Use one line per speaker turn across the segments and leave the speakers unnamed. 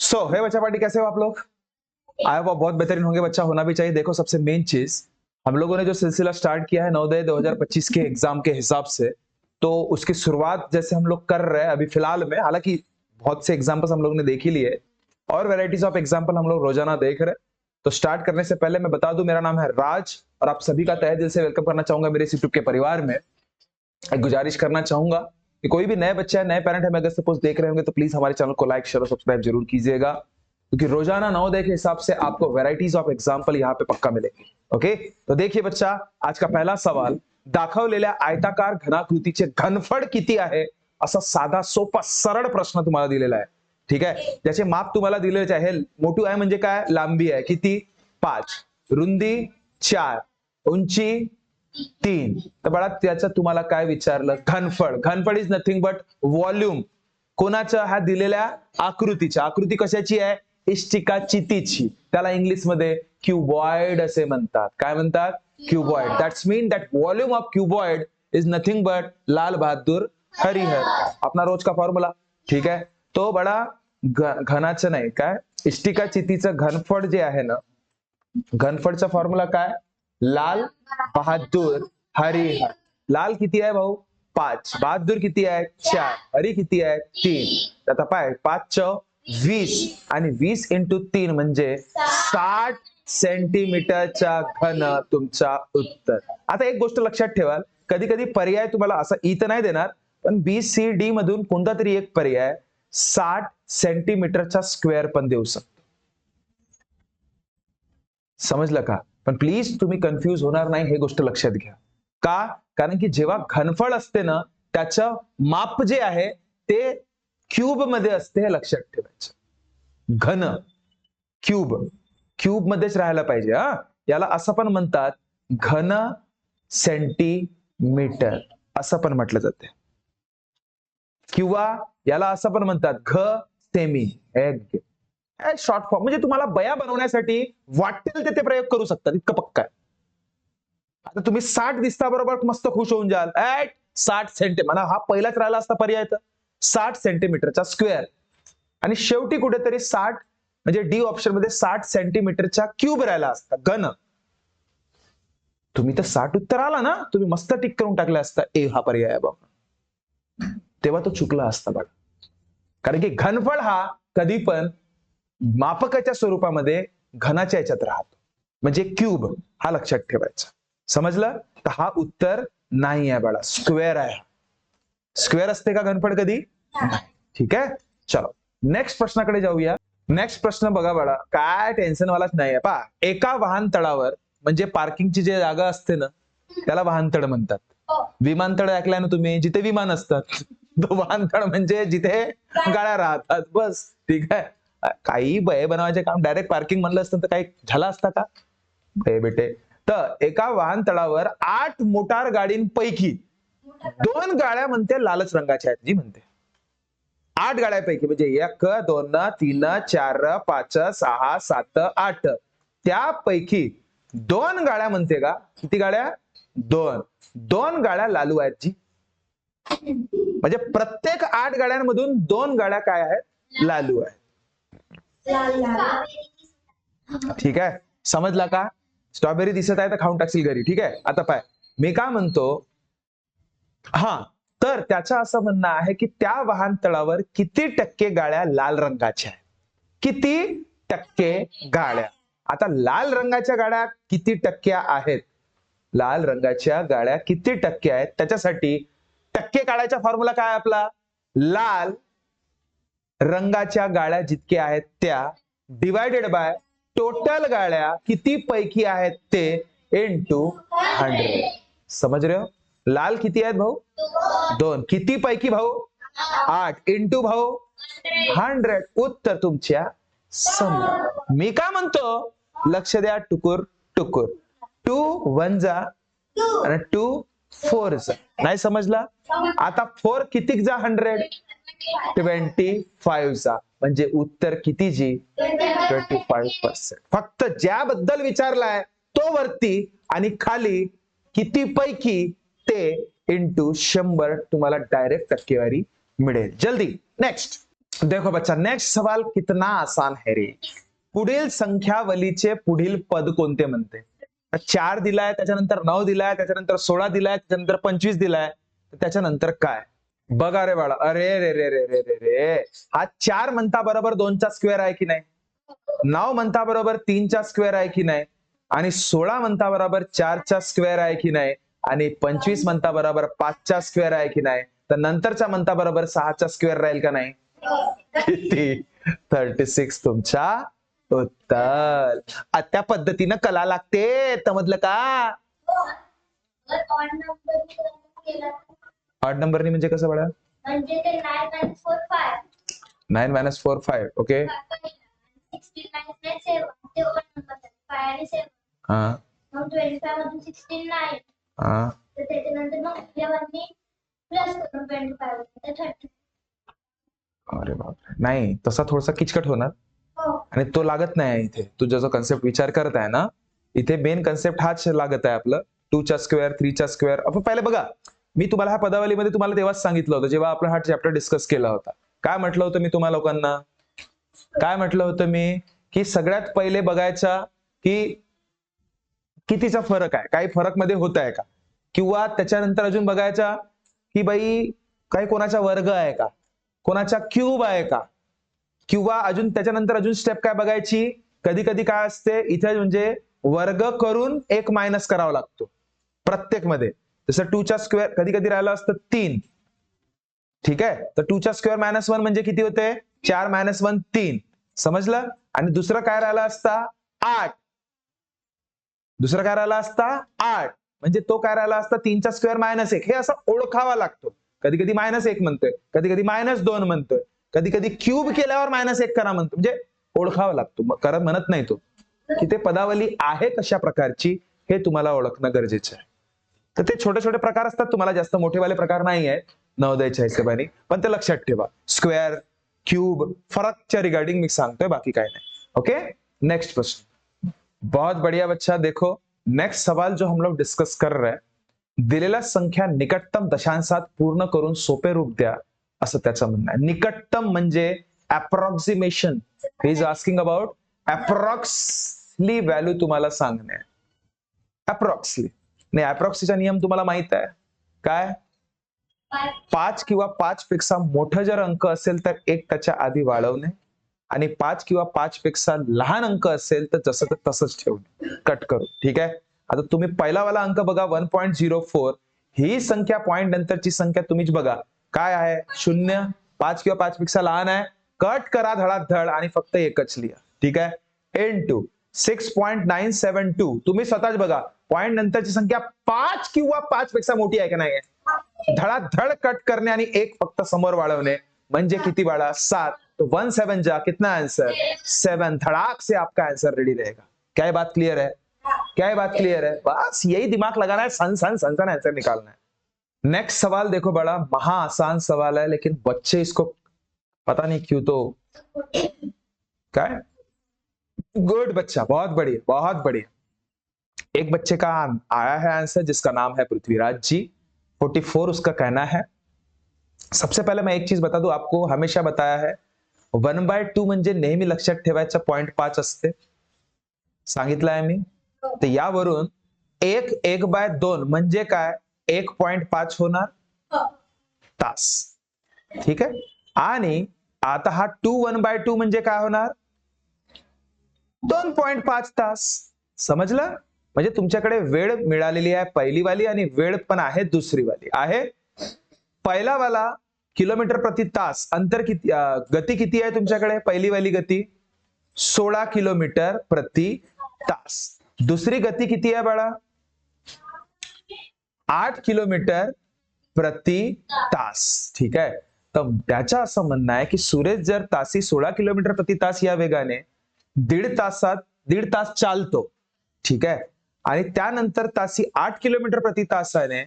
हे बच्चा पार्टी, कैसे हो आप लोग? आया हुआ बहुत बेहतरीन होंगे, बच्चा होना भी चाहिए। देखो, सबसे मेन चीज, हम लोगों ने जो सिलसिला स्टार्ट किया है नवोदय 2025 के एग्जाम के हिसाब से, तो उसकी शुरुआत जैसे हम लोग कर रहे हैं अभी फिलहाल में, हालांकि बहुत से एग्जाम्पल्स हम लोग ने देख ही लिए और वेराइटीज ऑफ एग्जाम्पल हम लोग रोजाना देख रहे हैं। तो स्टार्ट करने से पहले मैं बता दूं, मेरा नाम है राज और आप सभी का तहे दिल से वेलकम करना चाहूंगा मेरे यूट्यूब के परिवार में। एक गुजारिश करना चाहूंगा कि कोई भी नए बच्चा है, नए पेरेंट है, मैं अगर सपोज देख रहे होंगे तो प्लीज हमारे चैनल को लाइक शेयर और सब्सक्राइब जरूर कीजिएगा, क्योंकि रोजाना नवोदय के हिसाब से आपको वेराइटीज ऑफ एग्जाम्पल यहाँ पे पक्का मिलेंगे। ओके, तो देखिए बच्चा, आज का पहला सवाल, दाखवलेल्या आयताकार घनाकृतीचे घनफळ किती आहे, असा साधा सोपा सरळ प्रश्न तुम्हाला दिलेला आहे। ठीक आहे, ज्याचे माप तुम्हाला दिलेले आहे। मोठू आहे म्हणजे काय, लांबी आहे किती, 5, रुंदी 4, उंची 3। तर बाळा, त्याचं तुम्हाला काय विचारलं, घनफळ। घनफळ इज नथिंग बट व्हॉल्यूम कोणाच्या, ह्या दिलेल्या आकृतीच्या। आकृती कशाची आहे, इष्टिकाचितीची, त्याला इंग्लिश मध्ये क्युबॉइड असे म्हणतात। काय म्हणतात, cuboid. That's mean that volume of cuboid is nothing but Lal Bahadur Harihar, अपना रोज का फॉर्म्युला। ठीक आहे, तो बडा घनाचं नाही, काय इष्टिकाचितीचं घनफळ जे आहे ना, घनफळचा फॉर्म्युला काय, लाल बहादुर हरिहर। लाल किती आहे भाऊ, 5, बहादुर किती आहे, 4, हरी किती आहे, 3। आता पाय, 5 20 आणि 20 × 3 म्हणजे 60 सेंटीमीटरचा घन तुमचा उत्तर। आता एक गोष्ट लक्षात ठेवा, कधी कधी पर्याय तुम्हाला असा तर नाही देणार, पण BCD मधून कोणता तरी एक पर्याय 60 सेंटीमीटरचा स्क्वेअर पण देऊ शकतो। समजलं का? पण प्लीज तुम्ही कन्फ्यूज होणार नाही, हे गोष्ट लक्षात घ्या। का? कारण की जेव्हा घनफळ असते ना, त्याचं माप जे आहे ते क्यूब मध्ये असते, हे लक्षात ठेवायचं। घन क्यूब मध्येच राहायला पाहिजे। याला असं पण म्हणतात घन सेंटीमीटर, असं पण म्हटलं जाते, किंवा याला असं पण म्हणतात घ सेमी। शॉर्ट फॉर्म म्हणजे तुम्हाला बया बनवण्यासाठी वाटेल ते प्रयोग करू शकतात, इतकं पक्का आहे। आता तुम्ही 60 दिसता बरोबर मस्त खुश होऊन जाल, 60 सेंटीमीटर, हा पहिलाच राहिला असता पर्याय, तर 60 सेंटीमीटरचा स्क्वेअर, आणि शेवटी कुठेतरी 60 म्हणजे डी ऑप्शन मध्ये 60 सेंटीमीटरचा क्यूब राहिला असता, घन। तुम्ही तर 60 उत्तर आला ना, तुम्ही मस्त टिक करून टाकला असता ए हा पर्याय आहे बाबा, तेव्हा तो चुकला असता बघा। कारण की घनफळ हा कधी पण मापकाच्या स्वरूपामध्ये घनाच्या याच्यात राहतो, म्हणजे क्यूब, हा लक्षात ठेवायचा। समजलं? तर हा उत्तर नाही आहे बाळा, स्क्वेअर आहे। स्क्वेअर असते का घनफळ कधी? ठीक आहे, चलो नेक्स्ट प्रश्नाकडे जाऊया। नेक्स्ट प्रश्न बघा बाळा, काय टेन्शन वालाच नाही आहे। पहा, एका वाहनतळावर, म्हणजे पार्किंगची जी जागा असते ना, त्याला वाहनतळ म्हणतात। विमानतळ ऐकलाय ना तुम्ही, जिथे विमान असतात, तो वाहनतळ म्हणजे जिथे गाड्या राहतात, बस। ठीक आहे, काही बये बनवायचे काम डायरेक्ट पार्किंग म्हणलं असतं तर काही झाला असता का बेटे? तर एका वाहनतळावर 8 मोटार गाडींपैकी 2 गाड्या म्हणते लालच रंगाच्या आहेत, जी म्हणते 8 गाड्यांपैकी, म्हणजे 1, 2, 3, 4, 5, 6, 7, 8, त्यापैकी 2 गाड्या म्हणते का, किती गाड्या, 2 गाड्या लालू आहेत जी, म्हणजे प्रत्येक 8 गाड्यांमधून 2 गाड्या काय आहेत, लालू आहेत। ठीक आहे, समजला का? स्ट्रॉबेरी दिसत आहे तर खाऊन टाकशील घरी। ठीक आहे, आता पाय, मी काय म्हणतो, तर त्याचं असं म्हणणं आहे की त्या वाहनतळावर किती टक्के गाड्या लाल रंगाच्या आहेत, किती टक्के गाड्या। आता लाल रंगाच्या गाड्या किती टक्के आहेत, लाल रंगाच्या गाड्या किती टक्के आहेत, त्याच्यासाठी टक्के काढायचा फॉर्म्युला काय आपला, लाल रंगाच्या गाड्या जितके आहेत त्या डिवायडेड बाय टोटल गाड्या किती पैकी आहेत ते इंटू 100। समझ रहे हो? लाल किती आहेत भाऊ, 2, किती पैकी भाऊ, 8, इंटू भाऊ 100, उत्तर तुमच्या समोर। मी काय म्हणतो, लक्ष द्या टुकुर टुकुर, 2 1 जा आणि 2 4 जा, नाही समजला? आता 4 किती जा 100, 25 जा, म्हणजे उत्तर किती जी, 25%। फक्त ज्याबद्दल विचारलाय तो वरती आणि खाली किती पैकी ते इंटू 100 तुम्हाला डायरेक्ट टक्केवारी मिळेल। जल्दी नेक्स्ट, देखो बच्चा, नेक्स्ट सवाल कितना आसान है रे. पुढील संख्यावलीचे पुढील पद कोणते म्हणते? 4 दिलाय, त्याच्यानंतर 9 दिलाय, त्याच्यानंतर 16 दिलाय, त्याच्यानंतर 25 दिलाय, त्याच्यानंतर काय? बघा रे बाळा, अरे रे रे रे रे रे रे, हा 4 म्हणता बरोबर 2चा स्क्वेअर आहे की नाही? 9 म्हणता बरोबर 3चा स्क्वेअर आहे की नाही? आणि 16 म्हणता बरोबर 4चा स्क्वेअर आहे की नाही? आणि 25 म्हणता बरोबर 5चा स्क्वेअर आहे की नाही? तर नंतरचा म्हणता बरोबर 6चा स्क्वेअर राहील का नाही? किती? 36 तुमचा उत्तर. त्या पद्धतीनं कला लागते, समजलं का? ऑड नंबरनी म्हणजे कसं बाळा? म्हणजे ते 9 - 4 5. ओके. हा. मग 25 मधून 16 9. हा. तर त्याच्यानंतर मग 11 प्लस करून 25 तर 30. अरे बापरे, नाही तसा थोडासा किचकट होणार. आणि तो लागत नाही इथे. तू जो कन्सेप्ट विचार करत आहे ना, इथे मेन कन्सेप्ट हाच लागत आहे आपलं. 2चा स्क्वेअर, 3चा स्क्वेअर. आपण पहिले बघा, मी तुम्हाला ह्या पदावलीमध्ये तुम्हाला तेव्हाच सांगितलं होतं, जेव्हा आपण हा चॅप्टर डिस्कस केला होता. काय म्हटलं होतं मी तुम्हा लोकांना? काय म्हटलं होतं मी? की सगळ्यात पहिले बघायचा की कितीचा फरक आहे, काही फरक मध्ये होत आहे का, किंवा त्याच्यानंतर अजून बघायचा की बाई काही कोणाचा वर्ग आहे का, कोणाचा क्यूब आहे का, किंवा अजून त्याच्यानंतर अजून स्टेप काय बघायची, कधी कधी काय असते इथे म्हणजे वर्ग करून एक मायनस करावा लागतो प्रत्येक मध्ये. जसं 2चा स्क्वेअर कधी कधी राहिलं असतं 3. ठीक आहे, तर 2चा स्क्वेअर -1 म्हणजे किती होते? 4 - 1 3. समजलं? आणि दुसरं काय राहिलं असता? 8. दुसरं काय राहिला असता? 8. म्हणजे तो काय राहिला असता? 3चा स्क्वेअर -1. हे असं ओळखावा लागतो. कधी कधी -1 म्हणतोय, कधी कधी -2 म्हणतोय, कधी कधी क्यूब केल्यावर -1 करा म्हणतो, म्हणजे ओळखावा लागतो. करत म्हणत नाही तो, की ते पदावली आहे कशा प्रकारची हे तुम्हाला ओळखणं गरजेचं आहे. तर ते छोटे छोटे प्रकार असतात, तुम्हाला जास्त मोठेवाले प्रकार नाही आहेत नवोदयच्या हिशोबाने, पण ते लक्षात ठेवा. स्क्वेअर, क्यूब, फरकच्या रिगार्डिंग मी सांगतोय, बाकी काय नाही. ओके, नेक्स्ट प्रश्न. बहुत बढ़िया बच्चा. देखो नेक्स्ट सवाल जो हम लोग डिस्कस कर रहे हैं, दिलेल्या संख्या निकटतम दशांशात पूर्ण करून सोपे रूप द्या, असं त्याचं म्हणणं आहे. निकटतम म्हणजे approximation. He is asking about approximately value तुम्हाला सांगणे. अप्रॉक्सली नाही, अप्रॉक्सीचा नियम तुम्हाला माहित आहे काय? 5 किंवा 5 पेक्षा मोठं जर अंक असेल तर 1 त्याच्या आधी वाढवणे, आणि 5 किंवा 5 पेक्षा लहान अंक असेल तर जसं तर तसंच ठेवणे, कट करू. ठीक आहे, आता तुम्ही पहिला वाला अंक बघा 1.04. ही संख्या पॉइंट नंतरची संख्या तुम्हीच बघा काय आहे? 0. 5 किंवा 5 पेक्षा लहान आहे, कट करा धडाधड आणि फक्त एकच लिहा. ठीक आहे, into 6.972. तुम्ही स्वतःच बघा, पॉइंट नंतरची संख्या 5 किंवा 5 पेक्षा मोठी आहे का नाही? धडाधड कट करणे आणि एक फक्त समोर वाढवणे, म्हणजे किती बाळा? 7. तो 1 7 जा कितना आंसर? 7. धड़ाक से आपका आंसर रेडी रहेगा. क्या ये बात क्लियर है? क्या ये बात क्लियर है? बस यही दिमाग लगाना है, सन सन सन सन आंसर निकालना है. नेक्स्ट सवाल देखो बड़ा महा आसान सवाल है, लेकिन बच्चे इसको पता नहीं क्यों तो क्या है? गुड बच्चा, बहुत बढ़िया बहुत बढ़िया. एक बच्चे का आया है आंसर जिसका नाम है पृथ्वीराज जी. 44 उसका कहना है. सबसे पहले मैं एक चीज बता दूं आपको, हमेशा बताया है 1/2 म्हणजे नेहमी लक्षात ठेवायचं 0.5 असते, सांगितलं आहे मी. तर यावरून 1/2 म्हणजे काय? 1.5 होणार तास. ठीक आहे, आणि आता हा 1/2 म्हणजे काय होणार? 2.5 तास. समजलं? म्हणजे तुमच्याकडे वेळ मिळालेली आहे पहिली वाली, आणि वेळ पण आहे दुसरी वाली आहे. पहिला वाला किलोमीटर प्रति तास अंतर किती, गती किती आहे तुमच्याकडे? पहिली वाली गती 16 किलोमीटर प्रति तास. दुसरी गती किती आहे बाळा? 8 किलोमीटर प्रति तास. ठीक आहे, तर त्याचं असं म्हणणं आहे की सुरेश जर तासी 16 किलोमीटर प्रति तास या वेगाने 1.5 तास चालतो, ठीक आहे, आणि त्यानंतर तासी 8 किलोमीटर प्रति तासाने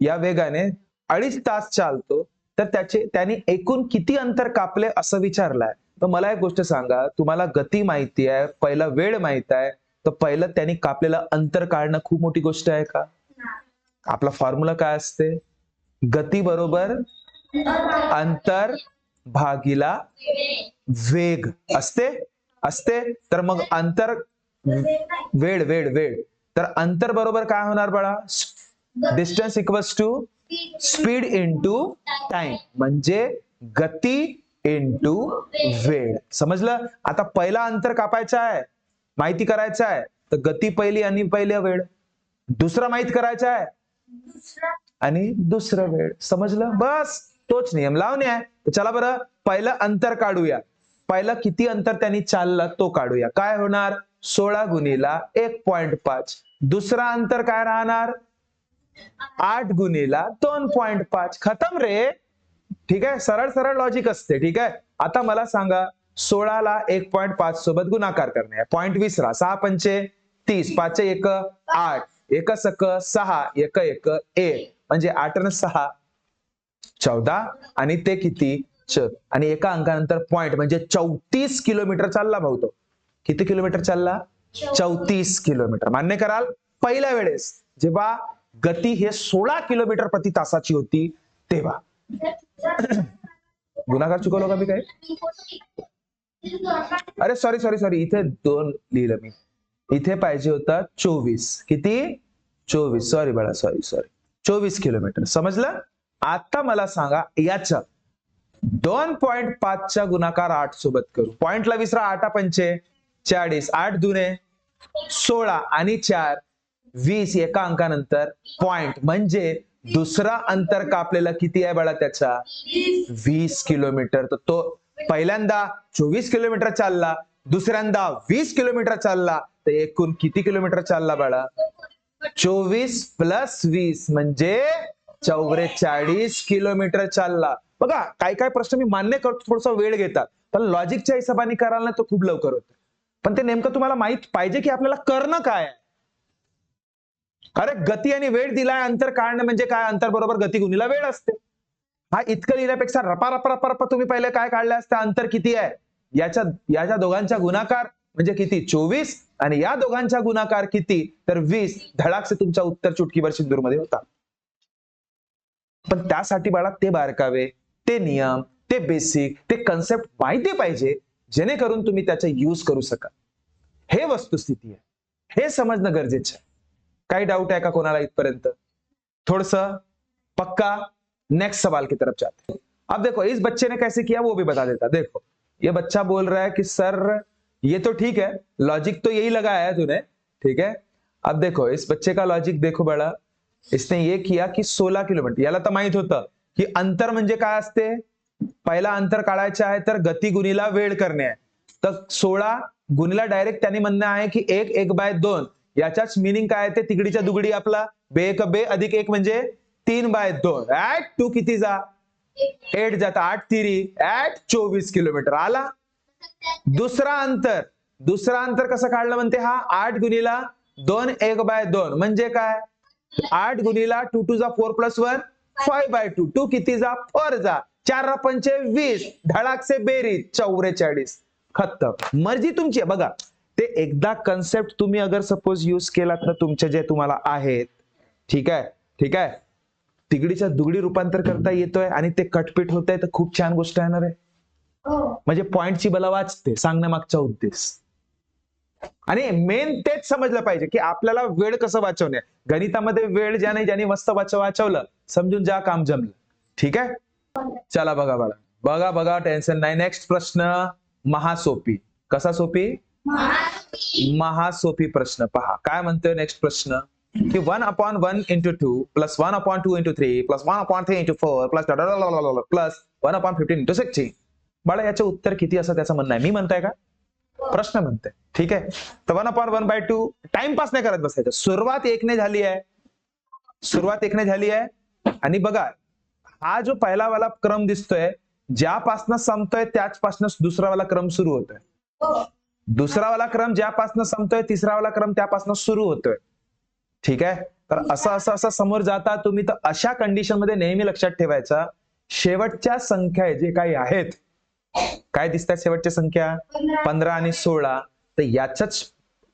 या वेगाने 2.5 तास चालतो, तर त्याने एकूण किती अंतर कापले असं विचारलंय. तर मला एक गोष्ट सांगा, तुम्हाला गती माहिती आहे, पहिला वेळ माहित आहे, तर पहिलं त्यांनी कापलेलं अंतर काढणं खूप मोठी गोष्ट आहे का? आपला फॉर्म्युला काय असते? गती बरोबर अंतर भागीला वेग असते तर मग अंतर वेळ वेळ वेळ तर अंतर बरोबर काय होणार बाळा? Distance equals to speed into time, म्हणजे गती इंटू वेळ. समजलं? आता पहिला अंतर कापायचा आहे, माहिती करायचं आहे, तर गती पहिली आणि पहिल्या वेळ. दुसरा माहित करायचा आहे आणि दुसरं वेळ. समजलं? बस तोच नियम लावणे आहे. तर चला बरं, पहिलं अंतर काढूया. पहिलं किती अंतर त्यांनी चाललं तो काढूया. काय होणार? 16 गुणिला 1.5. दुसरा अंतर काय राहणार? 8 गुणिला 2.5. खतम रे. ठीक आहे, सरळ सरळ लॉजिक असते. ठीक आहे, आता मला सांगा 16 ला 1.5 सोबत गुणाकार करणे. पॉईंट विसरा. 6 पंचे 30, 5 1 8, 1 सक 6, 1 1 1, म्हणजे 8 आणि 6 14, आणि ते किती आणि एका अंकानंतर पॉइंट, म्हणजे 34 किलोमीटर चालला भाऊ तो. किती किलोमीटर चालला? 34 किलोमीटर. मान्य कराल? पहिल्या वेळेस जेव्हा गती हे 16 किलोमीटर प्रति तासाची होती तेव्हा. गुणाकार चुकवलो का मी काय? अरे सॉरी इथे 2 लिहिलं मी. इथे पाहिजे होता 24. किती? 24. सॉरी बाळा, सॉरी 24 किलोमीटर. समजलं? आता मला सांगा याच्या 2.5 चा गुणाकार 8 सोबत करू. पॉइंटला विसरा. 8 पंचे 40, 8 दुने 16 आणि 4 20. एका अंकानंतर पॉइंट, म्हणजे दुसरा अंतर कापलेला किती आहे बाळा त्याचा? 20 किलोमीटर. तर तो पहिल्यांदा 24 किलोमीटर चालला, दुसऱ्यांदा 20 किलोमीटर चालला, तर एकूण किती किलोमीटर चालला बाळा? 24 प्लस 20 म्हणजे 44 किलोमीटर चालला. बघा, काय काय प्रश्न मी मान्य करतो थोडासा वेळ घेतात, पण लॉजिकच्या हिशोबाने कराल ना तो खूप लवकर होतो. पण ते नेमकं तुम्हाला माहित पाहिजे की आपल्याला करणं काय आहे. अरे गती आणि वेळ दिलाय, अंतर काढणं म्हणजे काय? अंतर बरोबर गती गुणिला वेळ असते. हा इतकं लिहिल्यापेक्षा रपा रपा रपा रपा तुम्ही पहिले काय काढले असते? अंतर किती आहे? याच्या दोघांचा गुणाकार म्हणजे किती? 24, आणि या दोघांचा गुणाकार किती? तर 20. धडाक से तुमचा उत्तर चुटकीभर सिंदूर मध्ये होता. पण त्यासाठी बाळा ते बारकावे, ते नियम, ते बेसिक, ते कन्सेप्ट माहिती पाहिजे, जेणेकरून तुम्ही त्याचा यूज करू शका. हे वस्तुस्थिती आहे, हे समजणं गरजेचं आहे. काही डाउट है का कोणाला इतपर्यंत? थोड़ा सा पक्का? नेक्स्ट सवाल की तरफ जाते हैं. अब देखो इस बच्चे ने कैसे किया वो भी बता देता. देखो ये बच्चा बोल रहा है कि सर ये तो ठीक है, लॉजिक तो यही लगाया है तूने, ठीक है. अब देखो इस बच्चे का लॉजिक देखो बड़ा, इसने ये किया की 16 किलोमीटर. याला तर माहित होतं की अंतर म्हणजे काय असते. पहिला अंतर काढायचं आहे तर गती गुणिला वेळ करणे आहे. तर 16 गुणिला डायरेक्ट त्यांनी म्हणणं आहे की 1 1/2. याच्याच मिनिंग काय आहे ते तिकडीच्या दुगडी आपला बे एक बे अधिक 1 म्हणजे 3/2. ऍट 2 किती जा? 8 जाता. 8 तिरी ऍट 24 किलोमीटर आला. दुसरा अंतर कसं काढलं म्हणते? हा 8 गुणिला 2 1/2 म्हणजे काय? 8 गुणिला 2 2 जा 4 + 1 5/2. 2 किती जा? 4 जा. 4 पंचे 20. धडाक से बेरीज 44. खतम. मर्जी तुमची आहे. बघा ते एकदा कन्सेप्ट तुम्ही अगर सपोज यूज केलात ना तुमचे जे तुम्हाला आहेत, ठीक आहे, तिगडीच्या दुगडी रूपांतर करता येतोय आणि ते कटपीट होत आहे, तर खूप छान गोष्ट आहे ना रे. म्हणजे पॉइंटची बला वाचते, सांगण्यामागचा उद्देश. आणि मेन तेच समजलं पाहिजे की आपल्याला वेळ कसं वाचवणे. गणितामध्ये वेळ ज्याने मस्त वाचवलं, समजून जा, काम जमलं. ठीक आहे, चला बघा बाळा, बघा टेन्शन नाही. नेक्स्ट प्रश्न महासोपी. कसा सोपी? महासोपी प्रश्न पहा. काय म्हणतोय नेक्स्ट प्रश्न की 1/1 × 2 + 1/2 × 3 + 1/3 × 4 + 1/15 × 16. बाळा याचे उत्तर किती असं त्याचं म्हणणं आहे. मी म्हणताय का? प्रश्न म्हणताय. ठीक आहे, तर 1/1/2 टाइमपास नाही करत बसायचं. सुरुवात 1 ने झाली आहे, आणि बघा हा जो पहिला वाला क्रम दिसतोय, ज्यापासनं संपतोय त्याचपासनं दुसरा वाला क्रम सुरू होतोय. दुसरा वाला क्रम ज्यापासनं संपतोय, तिसरा वाला क्रम त्यापासनं सुरू होतोय. ठीक आहे, तर असं समोर जाता तुम्ही. तर अशा कंडिशन मध्ये नेहमी लक्षात ठेवायचा, शेवटच्या संख्या जे काही आहेत, काय दिसतात शेवटच्या संख्या? 15 आणि 16. तर याच्याच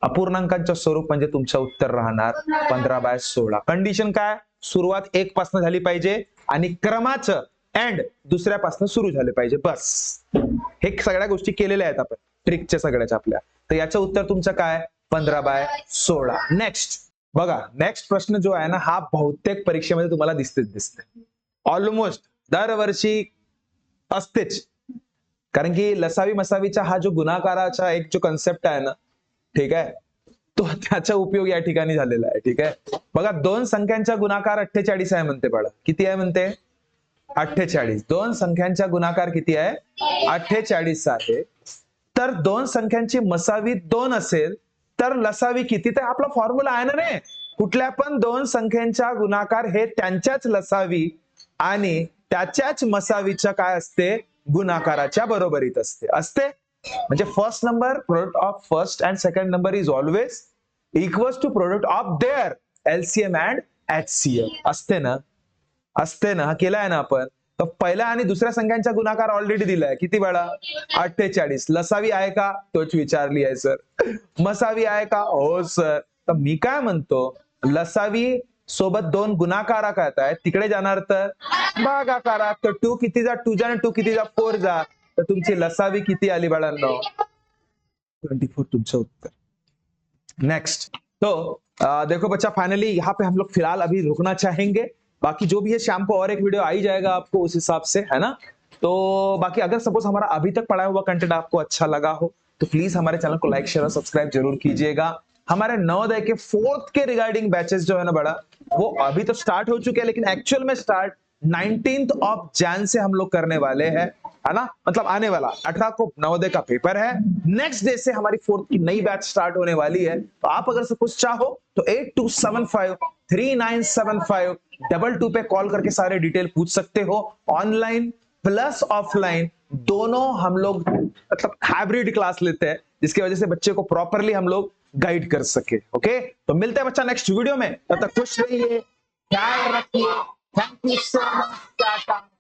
अपूर्णांकांचं स्वरूप म्हणजे तुमचं उत्तर राहणार 15/16. कंडिशन काय? सुरुवात 1 पासून झाली पाहिजे आणि क्रमाचं एंड दुसऱ्यापासून सुरू झाले पाहिजे. बस हे सगळ्या गोष्टी केलेल्या आहेत आपण ट्रिकच्या सगळ्याच्या आपल्या. तर याचं उत्तर तुमचं काय 15/16. नेक्स्ट बघा, नेक्स्ट प्रश्न जो आहे ना हा बहुतेक परीक्षेमध्ये तुम्हाला दिसते ऑलमोस्ट दरवर्षी असतेच. कारण की लसावी मसावीचा हा जो गुणाकाराचा एक जो कन्सेप्ट आहे ना, ठीक आहे, तो त्याचा उपयोग या ठिकाणी झालेला आहे. ठीक आहे, बघा दोन संख्यांचा गुणाकार 48 आहे म्हणते बाळा. किती आहे म्हणते 48. दोन संख्यांचा गुणाकार किती आहे 48 आहे. तर दोन संख्यांची मसावी 2 असेल तर लसावी किती? तर आपला फॉर्म्युला आहे ना रे, कुठल्या पण दोन संख्यांचा गुणाकार हे त्यांच्याच लसावी आणि त्याच्याच मसावीच्या काय असते गुणाकाराच्या बरोबरीत असते. म्हणजे first number product of first and second number is always equals to product of their LCM and HCF. असते ना केलाय ना आपण. तर पहिल्या आणि दुसऱ्या संख्यांचा गुणाकार ऑलरेडी दिलाय. किती वेळा 48. लसावी आहे का तोच विचारली आहे सर. मसावी आहे का हो सर. तर मी काय म्हणतो लसावी सोबत 2 गुणाकारा करत आहेत तिकडे जाणार तर भागाकारात. तर 2 किती जा 2 जा आणि 2 किती जा 4 जा. तर तुमची लसावी किती आली बाळांनो 24 तुमचं उत्तर. नेक्स्ट तो देखो बच्चा फाइनली यहाँ पे हम लोग फिलहाल अभी रुकना चाहेंगे. बाकी जो भी है शाम को और एक वीडियो आ ही जाएगा आपको उस हिसाब से, है ना. तो बाकी अगर सपोज हमारा अभी तक पढ़ाया हुआ कंटेंट आपको अच्छा लगा हो तो प्लीज हमारे चैनल को लाइक शेयर और सब्सक्राइब जरूर कीजिएगा. हमारे नवोदय के 4th के रिगार्डिंग बैचेस जो है ना बड़ा वो अभी तो स्टार्ट हो चुके हैं लेकिन एक्चुअल में स्टार्ट 19th ऑफ जैन से हम लोग करने वाले हैं, है ना. मतलब आने वाला 18 को नवोदय का पेपर है. नेक्स्ट डे से हमारी 4th की नई बैच स्टार्ट होने वाली है. तो आप अगर सपोज चाहो तो 8275397522 पे कॉल करके सारे डिटेल पूछ सकते हो. ऑनलाइन प्लस ऑफलाइन दोनों हम लोग मतलब हाइब्रिड क्लास लेते हैं जिसकी वजह से बच्चे को प्रॉपरली हम लोग गाइड कर सके. ओके, तो मिलते हैं बच्चा नेक्स्ट वीडियो में. तब तक खुश रहिए, ख्याल रखिए. Thank you so much.